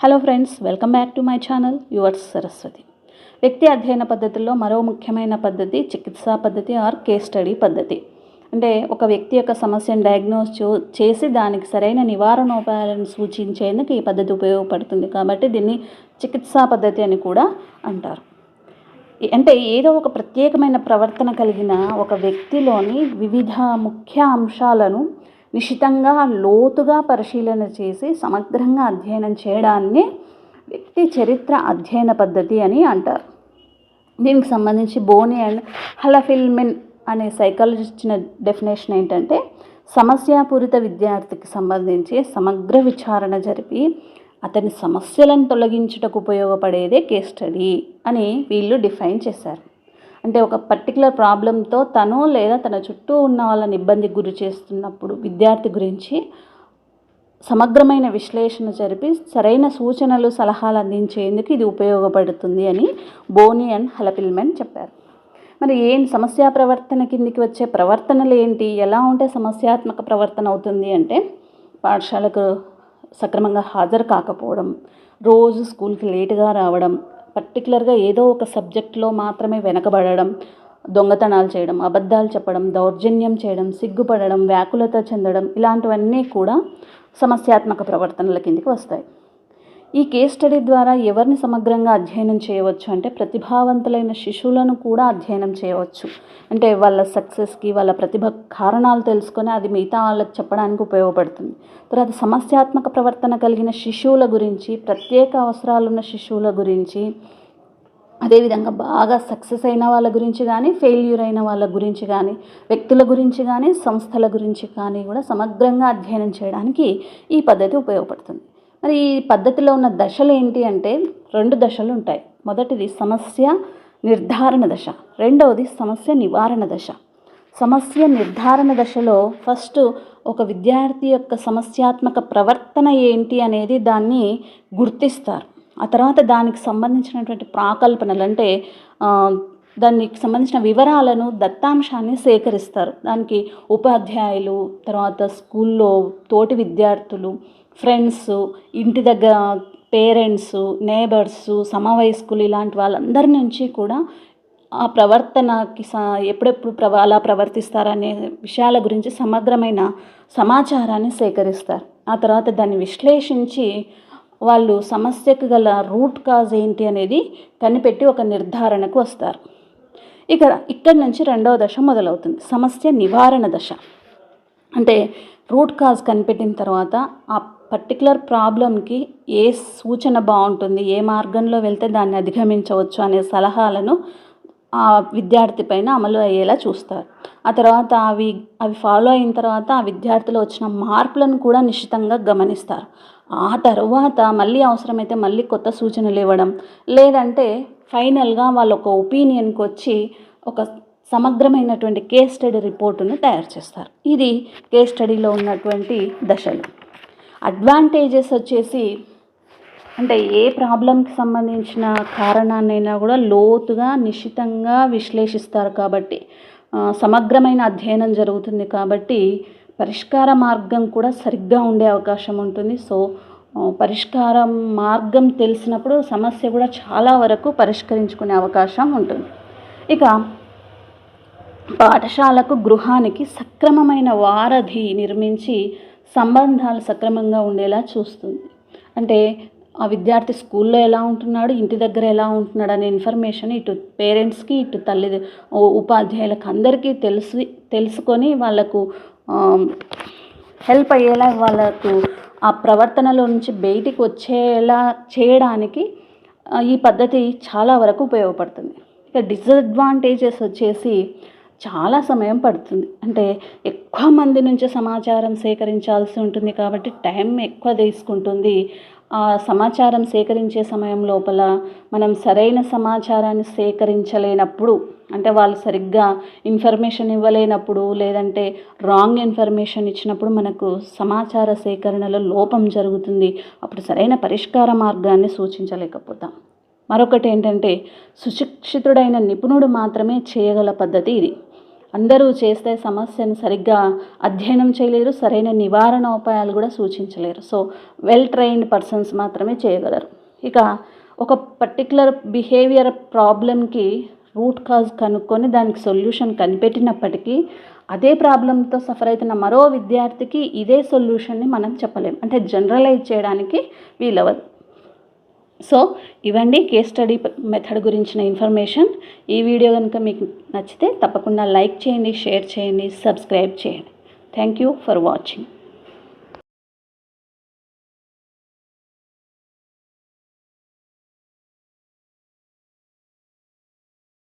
Hello friends, welcome back to my channel yours Saraswati. వ్యక్తి అధ్యయన పద్ధతుల్లో మరో ముఖ్యమైన పద్ధతి చికిత్సా పద్ధతి ఆర్ కేస్ స్టడీ పద్ధతి. అంటే ఒక వ్యక్తి యొక్క సమస్యను డయాగ్నోస్ చేసి దానికి సరైన నివారణోపాయాలను సూచించేందుకు ఈ పద్ధతి ఉపయోగపడుతుంది. కాబట్టి దీన్ని చికిత్సా పద్ధతి అని కూడా అంటారు. అంటే ఏదో ఒక ప్రత్యేకమైన ప్రవర్తన కలిగిన ఒక వ్యక్తిలోని వివిధ ముఖ్య అంశాలను నిశితంగా లోతుగా పరిశీలన చేసి సమగ్రంగా అధ్యయనం చేయడాన్ని వ్యక్తి చరిత్ర అధ్యయన పద్ధతి అని అంటారు. దీనికి సంబంధించి బోని అండ్ హలఫిల్మెన్ అనే సైకాలజిస్ట్ ఇచ్చిన డెఫినేషన్ ఏంటంటే, సమస్యాపూరిత విద్యార్థికి సంబంధించి సమగ్ర విచారణ జరిపి అతని సమస్యలను తొలగించుటకు ఉపయోగపడేదే కేస్ స్టడీ అని వీళ్ళు డిఫైన్ చేశారు. అంటే ఒక పర్టికులర్ ప్రాబ్లంతో తను లేదా తన చుట్టూ ఉన్న వాళ్ళని ఇబ్బందికి గురి చేస్తున్నప్పుడు విద్యార్థి గురించి సమగ్రమైన విశ్లేషణ జరిపి సరైన సూచనలు సలహాలు అందించేందుకు ఇది ఉపయోగపడుతుంది అని బోని అండ్ హలఫిల్మెన్ చెప్పారు. మరి సమస్యా ప్రవర్తన కిందికి వచ్చే ప్రవర్తనలు ఏంటి, ఎలా ఉంటే సమస్యాత్మక ప్రవర్తన అవుతుంది అంటే, పాఠశాలకు సక్రమంగా హాజరు కాకపోవడం, రోజు స్కూల్కి లేటుగా రావడం, పర్టికులర్గా ఏదో ఒక సబ్జెక్ట్లో మాత్రమే వెనకబడడం, దొంగతనాలు చేయడం, అబద్ధాలు చెప్పడం, దౌర్జన్యం చేయడం, సిగ్గుపడడం, వ్యాకులత చెందడం, ఇలాంటివన్నీ కూడా సమస్యాత్మక ప్రవర్తనల కిందికి వస్తాయి. ఈ కేస్ స్టడీ ద్వారా ఎవరిని సమగ్రంగా అధ్యయనం చేయవచ్చు అంటే, ప్రతిభావంతులైన శిశువులను కూడా అధ్యయనం చేయవచ్చు. అంటే వాళ్ళ సక్సెస్కి, వాళ్ళ ప్రతిభ కారణాలు తెలుసుకొని అది మిగతా వాళ్ళకి చెప్పడానికి ఉపయోగపడుతుంది. తర్వాత సమస్యాత్మక ప్రవర్తన కలిగిన శిశువుల గురించి, ప్రత్యేక అవసరాలున్న శిశువుల గురించి, అదేవిధంగా బాగా సక్సెస్ అయిన వాళ్ళ గురించి కానీ, ఫెయిల్యూర్ అయిన వాళ్ళ గురించి కానీ, వ్యక్తుల గురించి కానీ, సంస్థల గురించి కానీ కూడా సమగ్రంగా అధ్యయనం చేయడానికి ఈ పద్ధతి ఉపయోగపడుతుంది. మరి ఈ పద్ధతిలో ఉన్న దశలు ఏంటి అంటే, 2 దశలు ఉంటాయి. మొదటిది సమస్య నిర్ధారణ దశ, రెండవది సమస్య నివారణ దశ. సమస్య నిర్ధారణ దశలో ఫస్ట్ ఒక విద్యార్థి యొక్క సమస్యాత్మక ప్రవర్తన ఏంటి అనేది దాన్ని గుర్తిస్తారు. ఆ తర్వాత దానికి సంబంధించినటువంటి ప్రాకల్పనలు, అంటే దానికి సంబంధించిన వివరాలను, దత్తాంశాన్ని సేకరిస్తారు. దానికి ఉపాధ్యాయులు, తర్వాత స్కూల్లో తోటి విద్యార్థులు, ఫ్రెండ్స్, ఇంటి దగ్గర పేరెంట్స్, నేబర్స్, సమవయస్కులు, ఇలాంటి వాళ్ళందరి నుంచి కూడా ఆ ప్రవర్తనకి ఎప్పుడెప్పుడు అలా ప్రవర్తిస్తారనే విషయాల గురించి సమగ్రమైన సమాచారాన్ని సేకరిస్తారు. ఆ తర్వాత దాన్ని విశ్లేషించి వాళ్ళు సమస్యకు గల రూట్ కాజ్ ఏంటి అనేది కనిపెట్టి ఒక నిర్ధారణకు వస్తారు. ఇక్కడి నుంచి 2వ దశ మొదలవుతుంది, సమస్య నివారణ దశ. అంటే రూట్ కాజ్ కనిపెట్టిన తర్వాత ఆ పర్టికులర్ ప్రాబ్లంకి ఏ సూచన బాగుంటుంది, ఏ మార్గంలో వెళ్తే దాన్ని అధిగమించవచ్చు అనే సలహాలను ఆ విద్యార్థి పైన అమలు అయ్యేలా చూస్తారు. ఆ తర్వాత అవి ఫాలో అయిన తర్వాత ఆ విద్యార్థిలో వచ్చిన మార్పులను కూడా నిశ్చితంగా గమనిస్తారు. ఆ తర్వాత మళ్ళీ అవసరమైతే మళ్ళీ కొత్త సూచనలు ఇవ్వడం, లేదంటే ఫైనల్గా వాళ్ళు ఒక ఒపీనియన్కి వచ్చి ఒక సమగ్రమైనటువంటి కేస్ స్టడీ రిపోర్టును తయారు చేస్తారు. ఇది కేస్ స్టడీలో ఉన్నటువంటి దశలు. అడ్వాంటేజెస్ వచ్చేసి, అంటే ఏ ప్రాబ్లంకి సంబంధించిన కారణాన్నైనా కూడా లోతుగా నిశితంగా విశ్లేషిస్తారు కాబట్టి, సమగ్రమైన అధ్యయనం జరుగుతుంది కాబట్టి పరిష్కార మార్గం కూడా సరిగ్గా ఉండే అవకాశం ఉంటుంది. సో పరిష్కారం మార్గం తెలిసినప్పుడు సమస్య కూడా చాలా వరకు పరిష్కరించుకునే అవకాశం ఉంటుంది. ఇక పాఠశాలకు గృహానికి సక్రమమైన వారధి నిర్మించి సంబంధాలు సక్రమంగా ఉండేలా చూస్తుంది. అంటే ఆ విద్యార్థి స్కూల్లో ఎలా ఉంటున్నాడు, ఇంటి దగ్గర ఎలా ఉంటున్నాడు అనే ఇన్ఫర్మేషన్ ఇటు పేరెంట్స్కి, ఇటు ఉపాధ్యాయులకు అందరికీ తెలుసుకొని వాళ్ళకు హెల్ప్ అయ్యేలా, వాళ్ళకు ఆ ప్రవర్తనలో నుంచి బయటికి వచ్చేలా చేయడానికి ఈ పద్ధతి చాలా వరకు ఉపయోగపడుతుంది. ఇక డిసడ్వాంటేజెస్ వచ్చేసి, చాలా సమయం పడుతుంది. అంటే ఎక్కువ మంది నుంచి సమాచారం సేకరించాల్సి ఉంటుంది కాబట్టి టైం ఎక్కువ తీసుకుంటుంది. ఆ సమాచారం సేకరించే సమయం లోపల మనం సరైన సమాచారాన్ని సేకరించలేనప్పుడు, అంటే వాళ్ళు సరిగ్గా ఇన్ఫర్మేషన్ ఇవ్వలేనప్పుడు, లేదంటే రాంగ్ ఇన్ఫర్మేషన్ ఇచ్చినప్పుడు మనకు సమాచార సేకరణలో లోపం జరుగుతుంది. అప్పుడు సరైన పరిష్కార మార్గాన్ని సూచించలేకపోతాం. మరొకటి ఏంటంటే, సుశిక్షితుడైన నిపుణుడు మాత్రమే చేయగల పద్ధతి ఇది. అందరూ చేస్తే సమస్యను సరిగ్గా అధ్యయనం చేయలేరు, సరైన నివారణ ఉపాయాలు కూడా సూచించలేరు. సో వెల్ ట్రైన్డ్ పర్సన్స్ మాత్రమే చేయగలరు. ఇక ఒక పర్టికులర్ బిహేవియర్ ప్రాబ్లంకి రూట్ కాజ్ కనుక్కొని దానికి సొల్యూషన్ కనిపెట్టినప్పటికీ అదే ప్రాబ్లంతో సఫర్ అవుతున్న మరో విద్యార్థికి ఇదే సొల్యూషన్ని మనం చెప్పలేము, అంటే జనరలైజ్ చేయడానికి వీలవదు. సో ఇవండి కేస్ స్టడీ మెథడ్ గురించిన ఇన్ఫర్మేషన్. ఈ వీడియో కనుక మీకు నచ్చితే తప్పకుండా లైక్ చేయండి, షేర్ చేయండి, సబ్స్క్రైబ్ చేయండి. Thank you for watching.